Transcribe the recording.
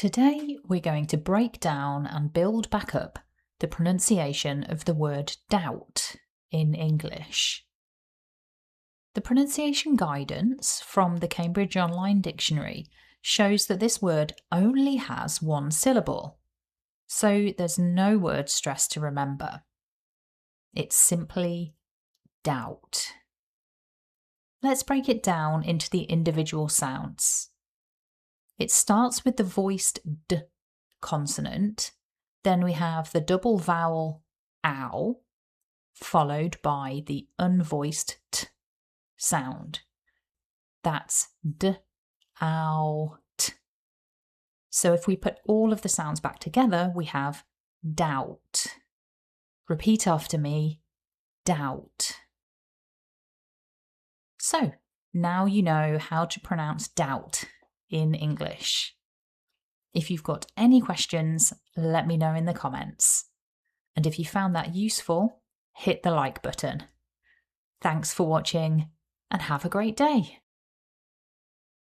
Today we're going to break down and build back up the pronunciation of the word doubt in English. The pronunciation guidance from the Cambridge Online Dictionary shows that this word only has one syllable, so there's no word stress to remember. It's simply doubt. Let's break it down into the individual sounds. It starts with the voiced D consonant, then we have the double vowel ow, followed by the unvoiced T sound. That's D, ow, T. So if we put all of the sounds back together, we have doubt. Repeat after me, doubt. So now you know how to pronounce doubt in English. If you've got any questions, let me know in the comments. And if you found that useful, hit the like button. Thanks for watching and have a great day.